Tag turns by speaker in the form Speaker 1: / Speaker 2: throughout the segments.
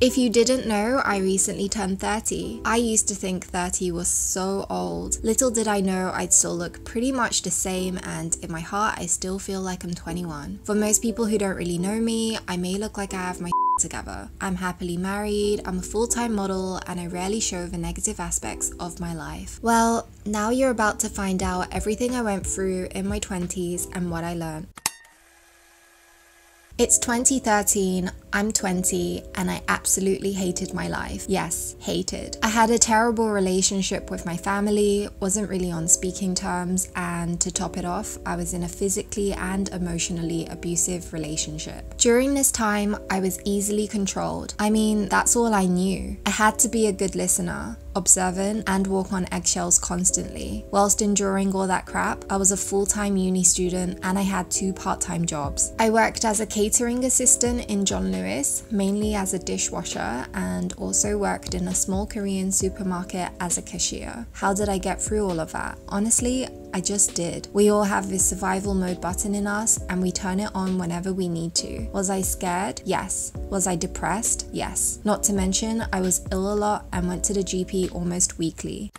Speaker 1: If you didn't know, I recently turned 30. I used to think 30 was so old. Little did I know I'd still look pretty much the same, and in my heart I still feel like I'm 21. For most people who don't really know me, I may look like I have my together. I'm happily married, I'm a full-time model, and I rarely show the negative aspects of my life. Well, now you're about to find out everything I went through in my 20s and what I learned. It's 2013, I'm 20, and I absolutely hated my life. Yes, hated. I had a terrible relationship with my family, wasn't really on speaking terms, and to top it off, I was in a physically and emotionally abusive relationship. During this time, I was easily controlled. I mean, that's all I knew. I had to be a good listener, observant, and walk on eggshells constantly. Whilst enduring all that crap, I was a full-time uni student and I had 2 part-time jobs. I worked as a catering assistant in John Lewis, mainly as a dishwasher, and also worked in a small Korean supermarket as a cashier. How did I get through all of that? Honestly, I just did. We all have this survival mode button in us and we turn it on whenever we need to. Was I scared? Yes. Was I depressed? Yes. Not to mention, I was ill a lot and went to the GP almost weekly.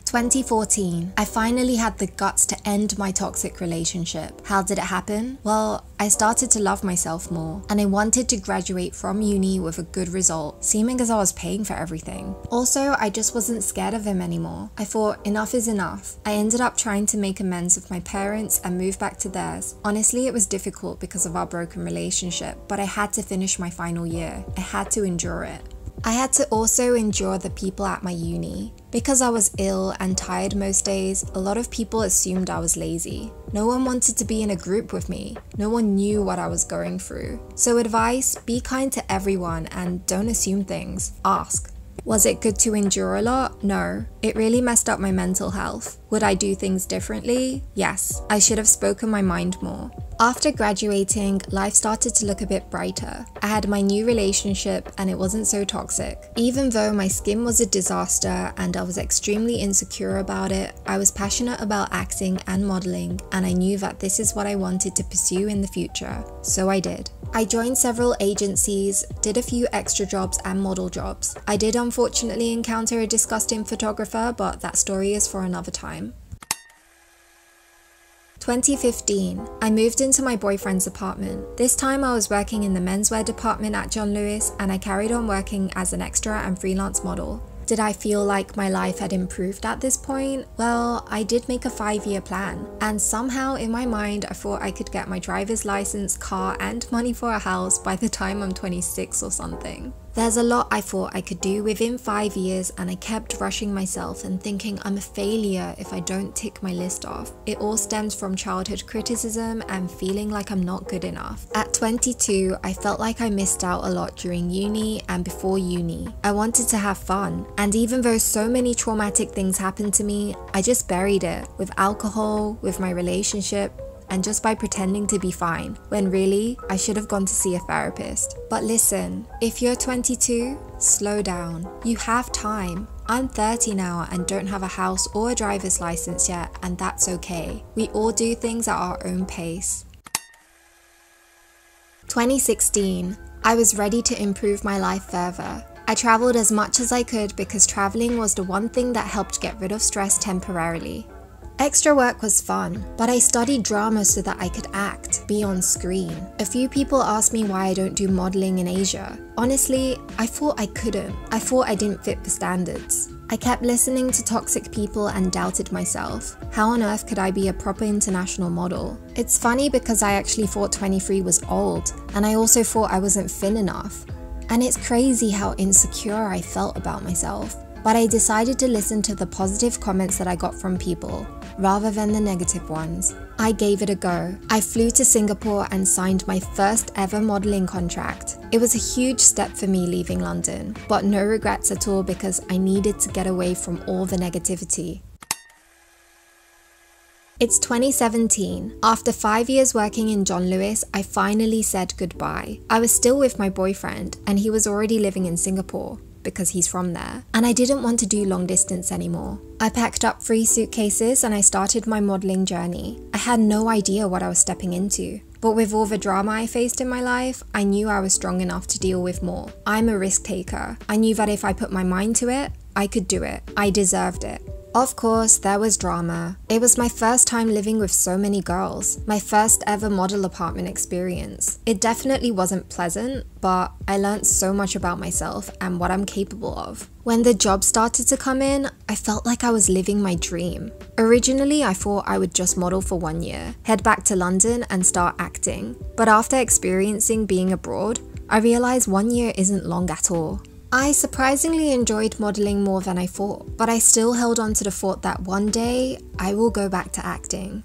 Speaker 1: 2014, I finally had the guts to end my toxic relationship. How did it happen? Well, I started to love myself more, and I wanted to graduate from uni with a good result, seeming as I was paying for everything. Also, I just wasn't scared of him anymore. I thought enough is enough. I ended up trying to make amends with my parents and move back to theirs. Honestly, it was difficult because of our broken relationship, but I had to finish my final year. I had to endure it. I had to also endure the people at my uni. Because I was ill and tired most days, a lot of people assumed I was lazy. No one wanted to be in a group with me. No one knew what I was going through. So advice, be kind to everyone and don't assume things. Ask. Was it good to endure a lot? No. It really messed up my mental health. Would I do things differently? Yes. I should have spoken my mind more. After graduating, life started to look a bit brighter. I had my new relationship and it wasn't so toxic. Even though my skin was a disaster and I was extremely insecure about it, I was passionate about acting and modeling, and I knew that this is what I wanted to pursue in the future. So I did. I joined several agencies, did a few extra jobs and model jobs. I did unfortunately encounter a disgusting photographer, but that story is for another time. 2015, I moved into my boyfriend's apartment. This time I was working in the menswear department at John Lewis, and I carried on working as an extra and freelance model. Did I feel like my life had improved at this point? Well, I did make a 5-year plan, and somehow in my mind I thought I could get my driver's license, car, and money for a house by the time I'm 26 or something. There's a lot I thought I could do within 5 years, and I kept rushing myself and thinking I'm a failure if I don't tick my list off. It all stems from childhood criticism and feeling like I'm not good enough. At 22, I felt like I missed out a lot during uni and before uni. I wanted to have fun, and even though so many traumatic things happened to me, I just buried it with alcohol, with my relationship, and just by pretending to be fine, when really, I should have gone to see a therapist. But listen, if you're 22, slow down. You have time. I'm 30 now and don't have a house or a driver's license yet, and that's okay. We all do things at our own pace. 2016, I was ready to improve my life further. I traveled as much as I could because traveling was the one thing that helped get rid of stress temporarily. Extra work was fun, but I studied drama so that I could act, be on screen. A few people asked me why I don't do modeling in Asia. Honestly, I thought I couldn't. I thought I didn't fit the standards. I kept listening to toxic people and doubted myself. How on earth could I be a proper international model? It's funny because I actually thought 23 was old, and I also thought I wasn't thin enough. And it's crazy how insecure I felt about myself. But I decided to listen to the positive comments that I got from people, rather than the negative ones. I gave it a go. I flew to Singapore and signed my first ever modeling contract. It was a huge step for me leaving London, but no regrets at all because I needed to get away from all the negativity. It's 2017. After 5 years working in John Lewis, I finally said goodbye. I was still with my boyfriend, and he was already living in Singapore, because he's from there, and I didn't want to do long distance anymore. I packed up 3 suitcases and I started my modeling journey. I had no idea what I was stepping into. But with all the drama I faced in my life, I knew I was strong enough to deal with more. I'm a risk taker. I knew that if I put my mind to it, I could do it. I deserved it. Of course, there was drama. It was my first time living with so many girls, my first ever model apartment experience. It definitely wasn't pleasant, but I learned so much about myself and what I'm capable of. When the job started to come in, I felt like I was living my dream. Originally, I thought I would just model for 1 year, head back to London and start acting. But after experiencing being abroad, I realized 1 year isn't long at all. I surprisingly enjoyed modeling more than I thought, but I still held on to the thought that one day I will go back to acting.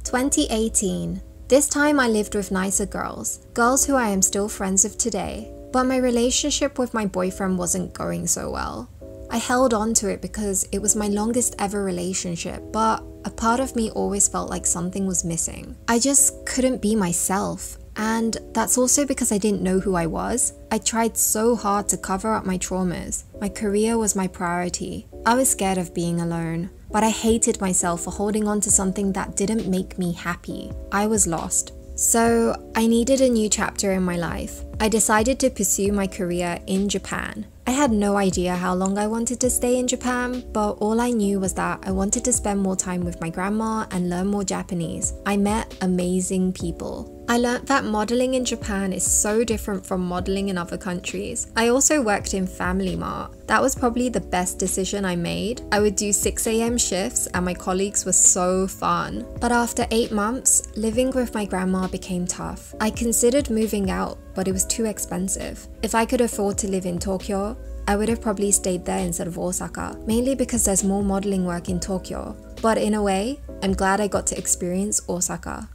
Speaker 1: 2018. This time I lived with nicer girls who I am still friends with today, but my relationship with my boyfriend wasn't going so well. I held on to it because it was my longest ever relationship, but a part of me always felt like something was missing. I just couldn't be myself. And that's also because I didn't know who I was. I tried so hard to cover up my traumas. My career was my priority. I was scared of being alone, but I hated myself for holding on to something that didn't make me happy. I was lost. So I needed a new chapter in my life. I decided to pursue my career in Japan. I had no idea how long I wanted to stay in Japan, but all I knew was that I wanted to spend more time with my grandma and learn more Japanese. I met amazing people. I learned that modeling in Japan is so different from modeling in other countries. I also worked in Family Mart. That was probably the best decision I made. I would do 6 AM shifts and my colleagues were so fun. But after 8 months, living with my grandma became tough. I considered moving out, but it was too expensive. If I could afford to live in Tokyo, I would have probably stayed there instead of Osaka, mainly because there's more modeling work in Tokyo. But in a way, I'm glad I got to experience Osaka.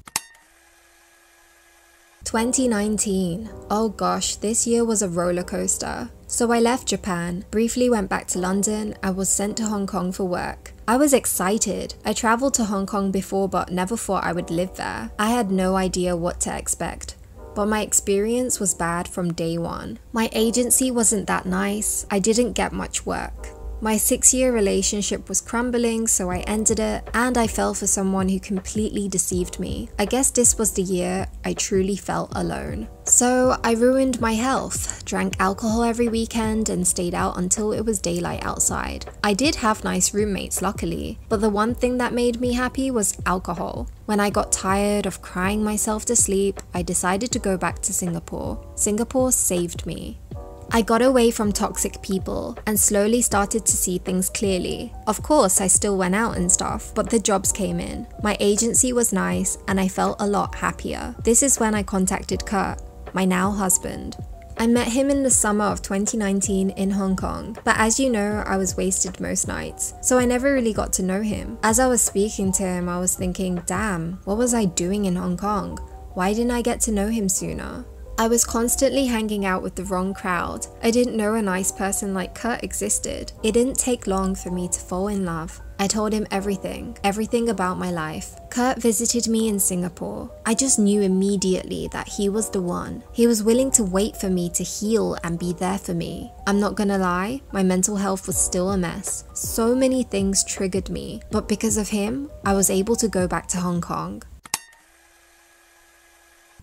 Speaker 1: 2019. Oh gosh, this year was a roller coaster. So I left Japan, briefly went back to London, and was sent to Hong Kong for work. I was excited. I traveled to Hong Kong before but never thought I would live there. I had no idea what to expect. But my experience was bad from day one. My agency wasn't that nice. I didn't get much work. My 6-year relationship was crumbling, so I ended it, and I fell for someone who completely deceived me. I guess this was the year I truly felt alone. So I ruined my health, drank alcohol every weekend and stayed out until it was daylight outside. I did have nice roommates luckily, but the one thing that made me happy was alcohol. When I got tired of crying myself to sleep, I decided to go back to Singapore. Singapore saved me. I got away from toxic people and slowly started to see things clearly. Of course, I still went out and stuff, but the jobs came in. My agency was nice and I felt a lot happier. This is when I contacted Kurt, my now husband. I met him in the summer of 2019 in Hong Kong, but as you know, I was wasted most nights, so I never really got to know him. As I was speaking to him, I was thinking, damn, what was I doing in Hong Kong? Why didn't I get to know him sooner? I was constantly hanging out with the wrong crowd. I didn't know a nice person like Kurt existed. It didn't take long for me to fall in love. I told him everything about my life. Kurt visited me in Singapore. I just knew immediately that he was the one. He was willing to wait for me to heal and be there for me. I'm not gonna lie, my mental health was still a mess. So many things triggered me, but because of him, I was able to go back to Hong Kong.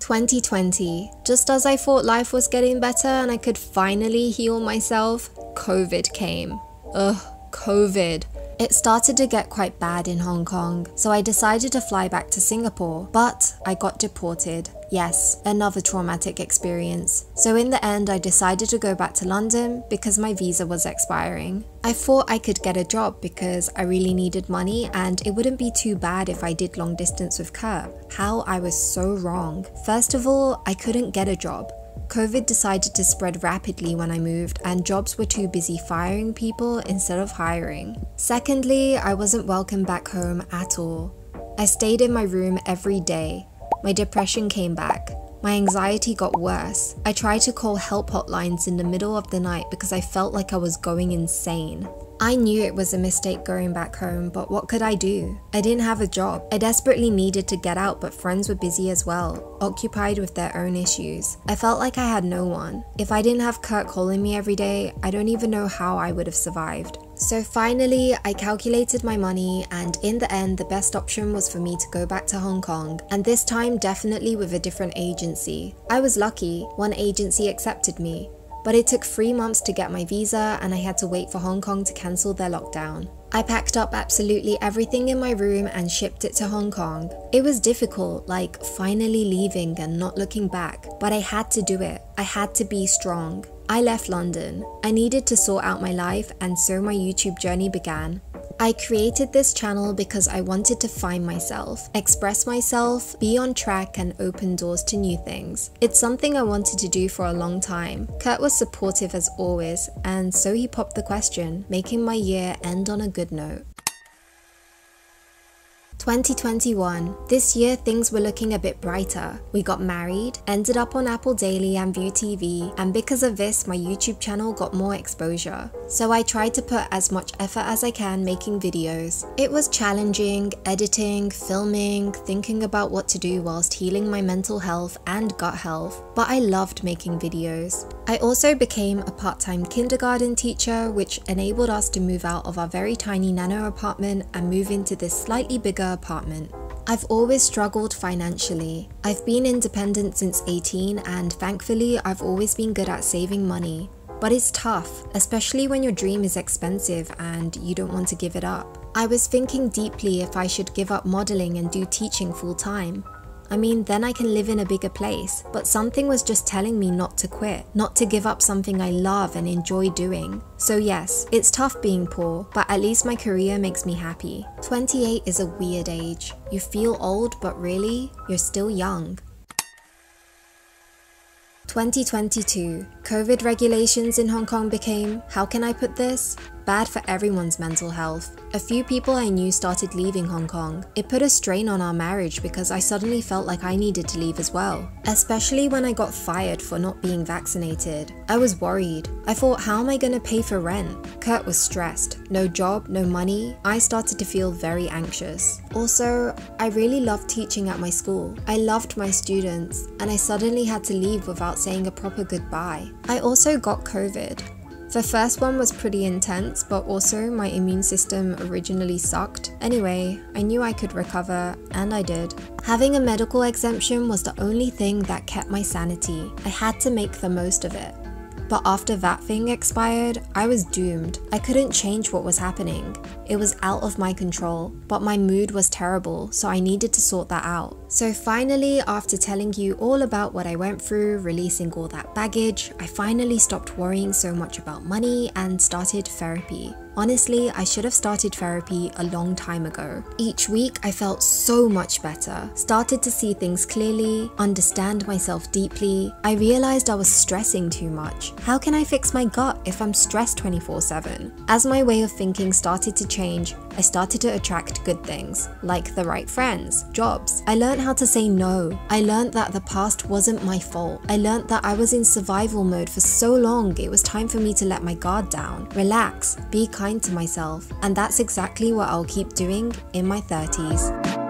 Speaker 1: 2020. Just as I thought life was getting better and I could finally heal myself, COVID came. Ugh, COVID. It started to get quite bad in Hong Kong, so I decided to fly back to Singapore, but I got deported. Yes, another traumatic experience. So in the end, I decided to go back to London because my visa was expiring. I thought I could get a job because I really needed money and it wouldn't be too bad if I did long distance with Kurt. How I was so wrong. First of all, I couldn't get a job. COVID decided to spread rapidly when I moved and jobs were too busy firing people instead of hiring. Secondly, I wasn't welcome back home at all. I stayed in my room every day. My depression came back. My anxiety got worse. I tried to call help hotlines in the middle of the night because I felt like I was going insane. I knew it was a mistake going back home, but what could I do? I didn't have a job. I desperately needed to get out, but friends were busy as well, occupied with their own issues. I felt like I had no one. If I didn't have Kurt calling me every day, I don't even know how I would have survived. So finally, I calculated my money, and in the end, the best option was for me to go back to Hong Kong, and this time definitely with a different agency. I was lucky, one agency accepted me, but it took 3 months to get my visa and I had to wait for Hong Kong to cancel their lockdown. I packed up absolutely everything in my room and shipped it to Hong Kong. It was difficult, like finally leaving and not looking back, but I had to do it. I had to be strong. I left London. I needed to sort out my life, and so my YouTube journey began. I created this channel because I wanted to find myself, express myself, be on track, and open doors to new things. It's something I wanted to do for a long time. Kurt was supportive as always, and so he popped the question, making my year end on a good note. 2021. This year things were looking a bit brighter. We got married, ended up on Apple Daily and View TV, and because of this my YouTube channel got more exposure. So I tried to put as much effort as I can making videos. It was challenging, editing, filming, thinking about what to do whilst healing my mental health and gut health, but I loved making videos. I also became a part-time kindergarten teacher, which enabled us to move out of our very tiny nano apartment and move into this slightly bigger apartment. I've always struggled financially. I've been independent since 18 and thankfully I've always been good at saving money. But it's tough, especially when your dream is expensive and you don't want to give it up. I was thinking deeply if I should give up modeling and do teaching full time. I mean, then I can live in a bigger place, but something was just telling me not to quit, not to give up something I love and enjoy doing. So yes, it's tough being poor, but at least my career makes me happy. 28 is a weird age. You feel old, but really, you're still young. 2022. COVID regulations in Hong Kong became, how can I put this? Bad for everyone's mental health. A few people I knew started leaving Hong Kong. It put a strain on our marriage because I suddenly felt like I needed to leave as well. Especially when I got fired for not being vaccinated. I was worried. I thought, how am I gonna pay for rent? Kurt was stressed. No job, no money. I started to feel very anxious. Also, I really loved teaching at my school. I loved my students, and I suddenly had to leave without saying a proper goodbye. I also got COVID. The first one was pretty intense, but also my immune system originally sucked. Anyway, I knew I could recover, and I did. Having a medical exemption was the only thing that kept my sanity. I had to make the most of it. But after that thing expired, I was doomed. I couldn't change what was happening. It was out of my control, but my mood was terrible, so I needed to sort that out. So finally, after telling you all about what I went through, releasing all that baggage, I finally stopped worrying so much about money and started therapy. Honestly, I should have started therapy a long time ago. Each week, I felt so much better, started to see things clearly, understand myself deeply. I realized I was stressing too much. How can I fix my gut if I'm stressed 24/7? As my way of thinking started to change, I started to attract good things, like the right friends, jobs. I learned how to say no. I learned that the past wasn't my fault. I learned that I was in survival mode for so long, it was time for me to let my guard down, relax, be kind to myself, and that's exactly what I'll keep doing in my 30s.